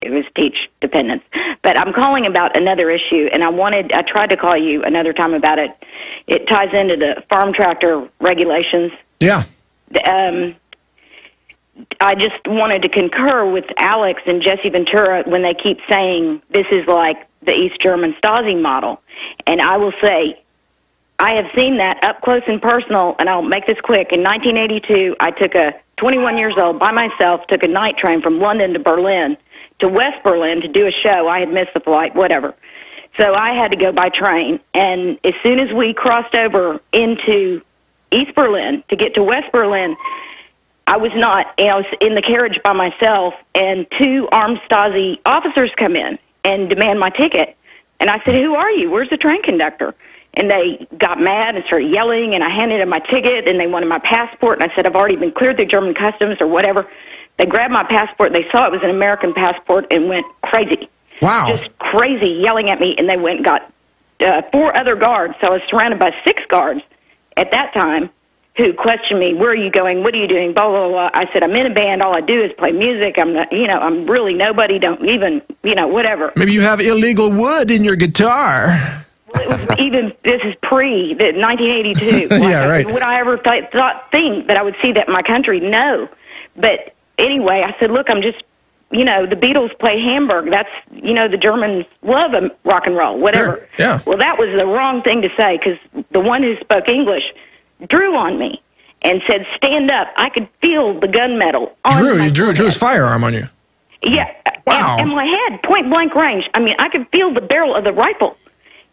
It was speech dependence. But I'm calling about another issue, and I tried to call you another time about it. It ties into the farm tractor regulations. Yeah. I just wanted to concur with Alex and Jesse Ventura when they keep saying this is like the East German Stasi model. And I will say, I have seen that up close and personal, and I'll make this quick. In 1982, I took 21 years old, by myself, took a night train from London to Berlin, to West Berlin to do a show. I had missed the flight, whatever. So I had to go by train. And as soon as we crossed over into East Berlin to get to West Berlin, I was in the carriage by myself, and two armed Stasi officers come in and demand my ticket. And I said, "Who are you? Where's the train conductor?" And they got mad and started yelling, and I handed them my ticket, and they wanted my passport, and I said, "I've already been cleared through German customs," or whatever. They grabbed my passport, they saw it was an American passport, and went crazy. Wow. Just crazy, yelling at me, and they went and got 4 other guards. So I was surrounded by 6 guards at that time who questioned me, "Where are you going? What are you doing?" Blah, blah, blah. I said, "I'm in a band. All I do is play music. I'm not, I'm really nobody. Don't even, whatever." Maybe you have illegal wood in your guitar. Well, it was this is pre 1982. Yeah, right. Would I ever think that I would see that in my country? No. But anyway, I said, "Look, I'm just, the Beatles play Hamburg. That's, the Germans love rock and roll, whatever." Sure. Yeah. Well, that was the wrong thing to say, because the one who spoke English drew on me and said, "Stand up." I could feel the gunmetal on my drew his firearm on you. Yeah. Wow. And my head, point blank range. I mean, I could feel the barrel of the rifle.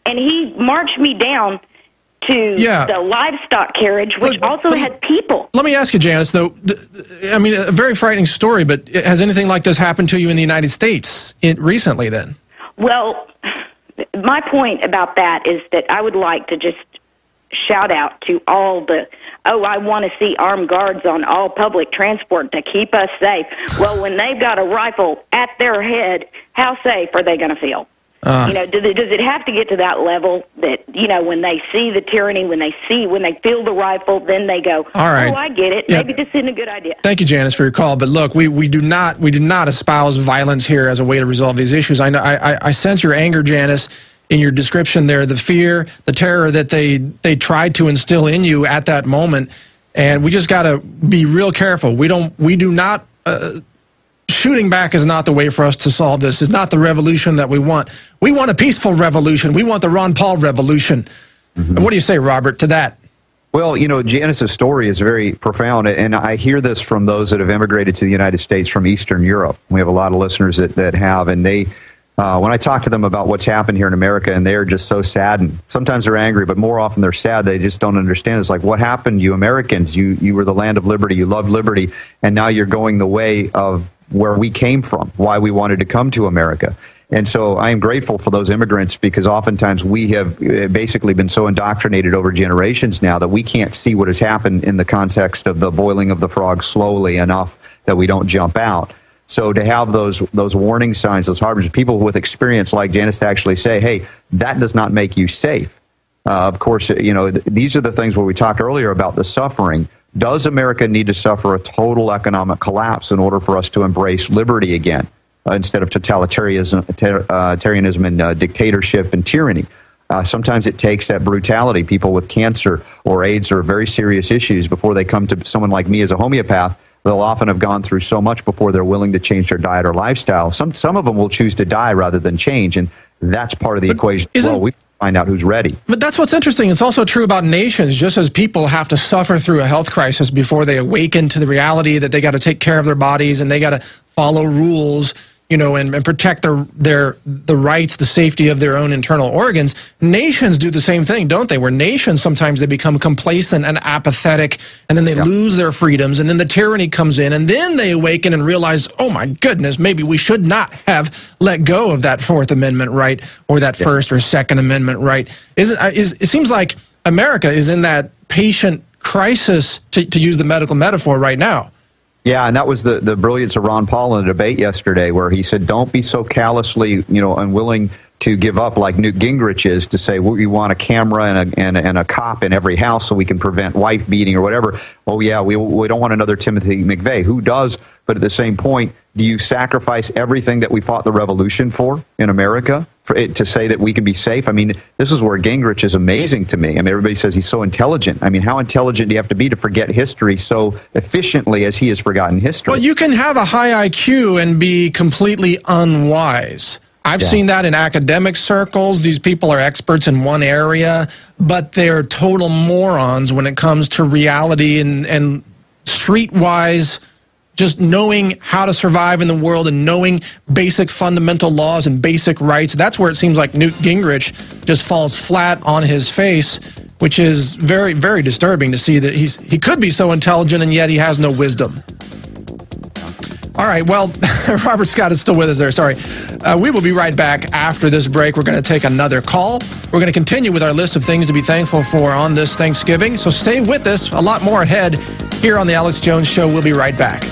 And he marched me down to the livestock carriage, which also had people. Let me ask you, Janice, though, a very frightening story, but has anything like this happened to you in the United States recently then? Well, my point about that is that I would like to just shout out to all I want to see armed guards on all public transport to keep us safe. Well, when they've got a rifle at their head, how safe are they going to feel? Does it have to get to that level that, when they see the tyranny, when they feel the rifle, then they go, all right. "Oh, I get it. Yeah. Maybe this isn't a good idea." Thank you, Janice, for your call. But look, we do not espouse violence here as a way to resolve these issues. I know I sense your anger, Janice, in your description there, the fear, the terror that they tried to instill in you at that moment. And we just got to be real careful. We do not shooting back is not the way for us to solve this. It's not the revolution that we want. We want a peaceful revolution. We want the Ron Paul revolution. Mm-hmm. And what do you say, Robert, to that? Well, Janice's story is very profound, and I hear this from those that have immigrated to the United States from Eastern Europe. We have a lot of listeners that have, and they, when I talk to them about what's happened here in America, and they are just so saddened. Sometimes they're angry, but more often they're sad. They just don't understand. It's like, what happened? You Americans, you were the land of liberty. You loved liberty, and now you're going the way of where we came from, why we wanted to come to America. And so I am grateful for those immigrants, because oftentimes we have basically been so indoctrinated over generations now that we can't see what has happened in the context of the boiling of the frog slowly enough that we don't jump out. So to have those warning signs, those harbingers, people with experience like Janice to actually say, "Hey, that does not make you safe." Of course, these are the things where we talked earlier about the suffering. Does America need to suffer a total economic collapse in order for us to embrace liberty again, instead of totalitarianism and dictatorship and tyranny? Sometimes it takes that brutality. People with cancer or AIDS or very serious issues, before they come to someone like me as a homeopath, they'll often have gone through so much before they're willing to change their diet or lifestyle. Some of them will choose to die rather than change, and that's part of the equation. Well, we find out who's ready. But that's what's interesting. It's also true about nations. Just as people have to suffer through a health crisis before they awaken to the reality that they got to take care of their bodies and they got to follow rules, and protect the rights, the safety of their own internal organs. Nations do the same thing, don't they? Where nations, sometimes they become complacent and apathetic, and then they lose their freedoms, and then the tyranny comes in, and then they awaken and realize, oh my goodness, maybe we should not have let go of that Fourth Amendment right, or that First or Second Amendment right. It seems like America is in that patient crisis, to use the medical metaphor, right now. Yeah, and that was the brilliance of Ron Paul in a debate yesterday, where he said, "Don't be so callously, unwilling to give up like Newt Gingrich is, to say, well, we want a camera and a cop in every house so we can prevent wife beating or whatever. Oh, yeah, we don't want another Timothy McVeigh. Who does? But at the same point, do you sacrifice everything that we fought the revolution for in America to say that we can be safe? I mean, this is where Gingrich is amazing to me. I mean, everybody says he's so intelligent. I mean, how intelligent do you have to be to forget history so efficiently as he has forgotten history? Well, you can have a high IQ and be completely unwise. I've seen that in academic circles. These people are experts in one area, but they're total morons when it comes to reality and streetwise, just knowing how to survive in the world and knowing basic fundamental laws and basic rights. That's where it seems like Newt Gingrich just falls flat on his face, which is very, very disturbing to see that he could be so intelligent and yet he has no wisdom. All right, well, Robert Scott is still with us there, sorry. We will be right back after this break. We're going to take another call. We're going to continue with our list of things to be thankful for on this Thanksgiving. So stay with us. A lot more ahead here on The Alex Jones Show. We'll be right back.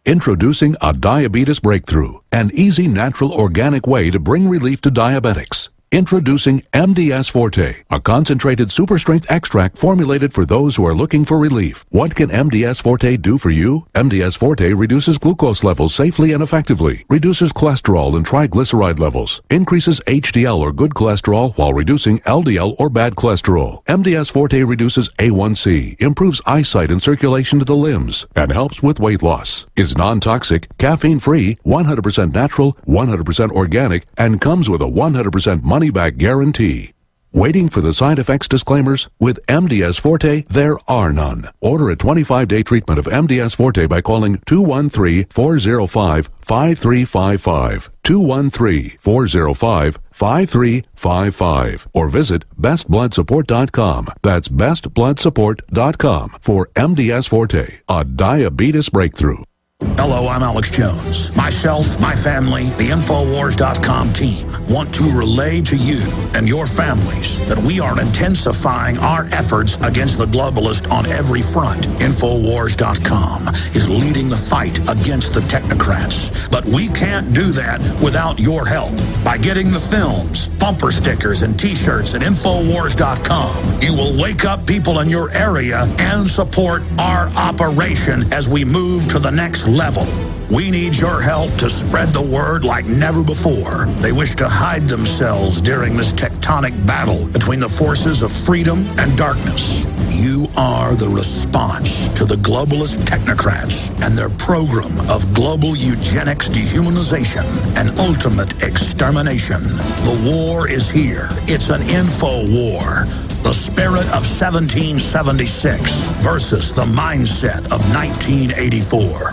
Introducing a diabetes breakthrough, an easy, natural, organic way to bring relief to diabetics. Introducing MDS Forte, a concentrated super-strength extract formulated for those who are looking for relief. What can MDS Forte do for you? MDS Forte reduces glucose levels safely and effectively, reduces cholesterol and triglyceride levels, increases HDL or good cholesterol while reducing LDL or bad cholesterol. MDS Forte reduces A1C, improves eyesight and circulation to the limbs, and helps with weight loss. Is non-toxic, caffeine-free, 100% natural, 100% organic, and comes with a 100% money-back guarantee. Waiting for the side effects disclaimers? With MDS Forte, there are none. Order a 25-day treatment of MDS Forte by calling 213-405-5355, 213-405-5355, or visit bestbloodsupport.com. That's bestbloodsupport.com for MDS Forte, a diabetes breakthrough. Hello, I'm Alex Jones. Myself, my family, the Infowars.com team want to relay to you and your families that we are intensifying our efforts against the globalists on every front. Infowars.com is leading the fight against the technocrats. But we can't do that without your help. By getting the films, bumper stickers, and t-shirts at Infowars.com, you will wake up people in your area and support our operation as we move to the next level. We need your help to spread the word like never before. They wish to hide themselves during this tectonic battle between the forces of freedom and darkness. You are the response to the globalist technocrats and their program of global eugenics, dehumanization, and ultimate extermination. The war is here. It's an info war. The spirit of 1776 versus the mindset of 1984.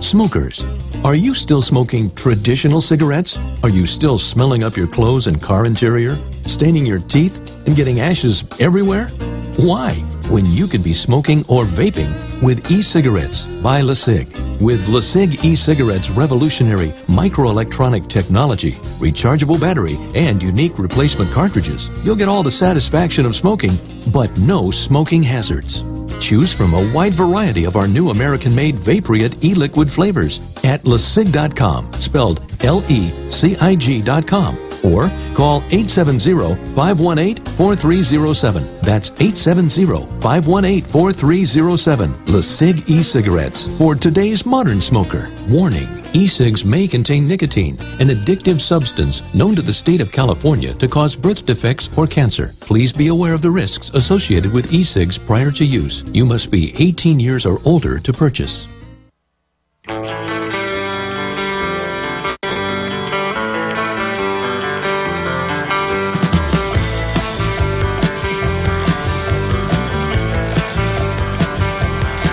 Smokers, are you still smoking traditional cigarettes? Are you still smelling up your clothes and car interior, staining your teeth, and getting ashes everywhere? Why? When you could be smoking or vaping with e-cigarettes by LeSig. With LeSig e-cigarettes' revolutionary microelectronic technology, rechargeable battery, and unique replacement cartridges, you'll get all the satisfaction of smoking, but no smoking hazards. Choose from a wide variety of our new American-made Vaporite e-liquid flavors at LeSig.com, spelled L-E-C-I-G.com, or call 870-518-4307. That's 870-518-4307. LeSig e-cigarettes for today's modern smoker. Warning, e-cigs may contain nicotine, an addictive substance known to the state of California to cause birth defects or cancer. Please be aware of the risks associated with e-cigs prior to use. You must be 18 years or older to purchase.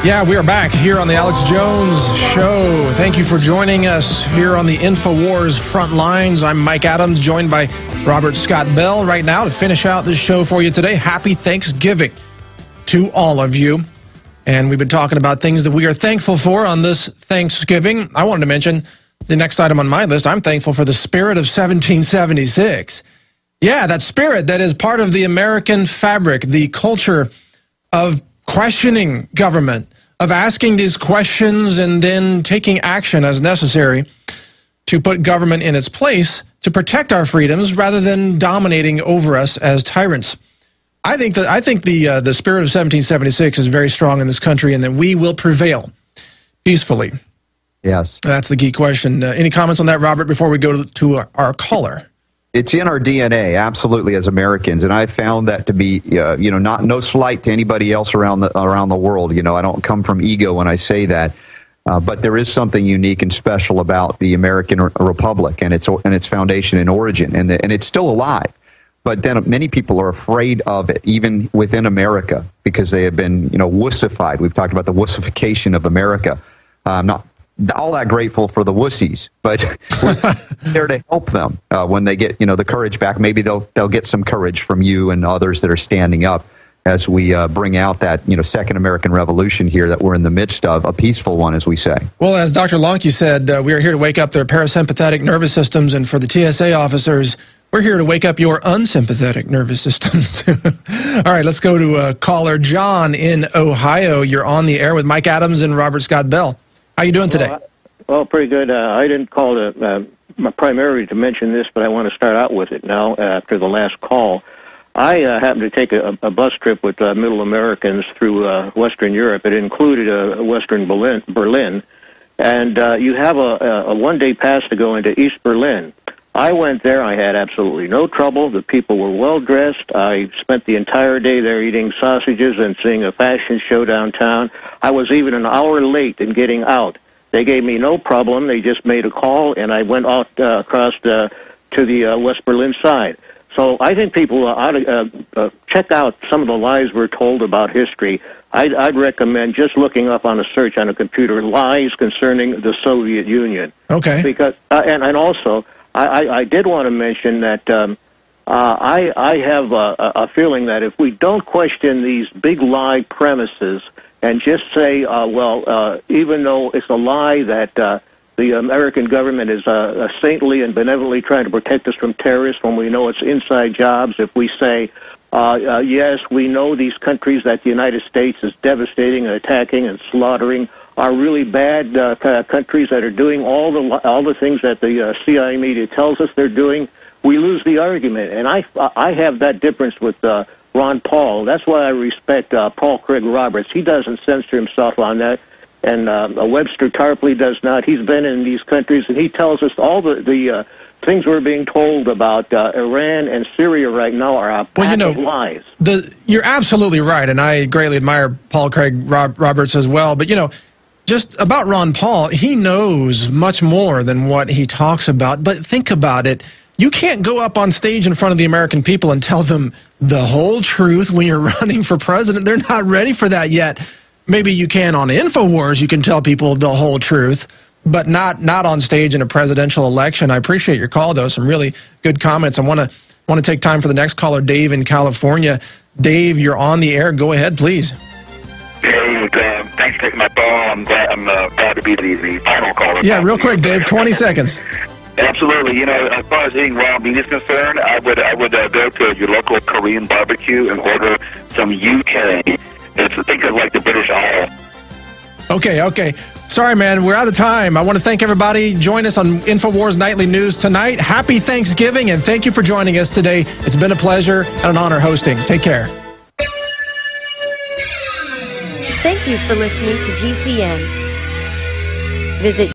Yeah, we are back here on the Alex Jones Show. Thank you for joining us here on the InfoWars front lines. I'm Mike Adams, joined by Robert Scott Bell right now to finish out this show for you today. Happy Thanksgiving to all of you. And we've been talking about things that we are thankful for on this Thanksgiving. I wanted to mention the next item on my list. I'm thankful for the spirit of 1776. Yeah, that spirit that is part of the American fabric, the culture of questioning government, of asking these questions and then taking action as necessary to put government in its place to protect our freedoms rather than dominating over us as tyrants. I think the spirit of 1776 is very strong in this country, and that we will prevail peacefully. Yes. That's the key question. Any comments on that, Robert, before we go to our caller? It's in our DNA, absolutely, as Americans, and I found that to be, no slight to anybody else around the world. I don't come from ego when I say that, but there is something unique and special about the American Republic and its foundation and origin, and it's still alive. But then many people are afraid of it, even within America, because they have been, wussified. We've talked about the wussification of America. I'm not all that grateful for the wussies, but we're there to help them when they get, the courage back. Maybe they'll get some courage from you and others that are standing up as we bring out that, Second American Revolution here that we're in the midst of, a peaceful one, as we say. Well, as Dr. Lonke said, we are here to wake up their parasympathetic nervous systems, and for the TSA officers, we're here to wake up your unsympathetic nervous systems. All right, let's go to caller John in Ohio. You're on the air with Mike Adams and Robert Scott Bell. How you doing today? Well, pretty good. I didn't call primarily to mention this, but I want to start out with it now after the last call. I happened to take a bus trip with Middle Americans through Western Europe. It included Western Berlin, and you have a one-day pass to go into East Berlin. I went there. I had absolutely no trouble. The people were well-dressed. I spent the entire day there eating sausages and seeing a fashion show downtown. I was even an hour late in getting out. They gave me no problem. They just made a call, and I went out across to the West Berlin side. So I think people ought to check out some of the lies we're told about history. I'd recommend just looking up on a search on a computer, lies concerning the Soviet Union. Okay. Because and also, I did want to mention that I have a feeling that if we don't question these big lie premises and just say, even though it's a lie that the American government is saintly and benevolently trying to protect us from terrorists when we know it's inside jobs, if we say, yes, we know these countries that the United States is devastating and attacking and slaughtering are really bad countries that are doing all the things that the CIA media tells us they're doing, we lose the argument. And I have that difference with Ron Paul. That's why I respect Paul Craig Roberts. He doesn't censor himself on that, and Webster Tarpley does not. He's been in these countries, and he tells us all the things we're being told about Iran and Syria right now are a pack of lies. You're absolutely right, and I greatly admire Paul Craig Roberts as well. But, just about Ron Paul, he knows much more than what he talks about. But think about it. You can't go up on stage in front of the American people and tell them the whole truth when you're running for president. They're not ready for that yet. Maybe you can on InfoWars. You can tell people the whole truth, but not on stage in a presidential election. I appreciate your call, though. Some really good comments. I want to take time for the next caller, Dave in California. Dave, you're on the air. Go ahead, please. Hey, thanks for taking my call. I'm glad to be the final caller. Yeah, real quick, Dave, 20 seconds. Absolutely. As far as eating raw meat is concerned, I would go to your local Korean barbecue and order some UK. Think of like the British Isle. Okay. Sorry, man, we're out of time. I want to thank everybody. Join us on InfoWars Nightly News tonight. Happy Thanksgiving, and thank you for joining us today. It's been a pleasure and an honor hosting. Take care. Thank you for listening to GCN. Visit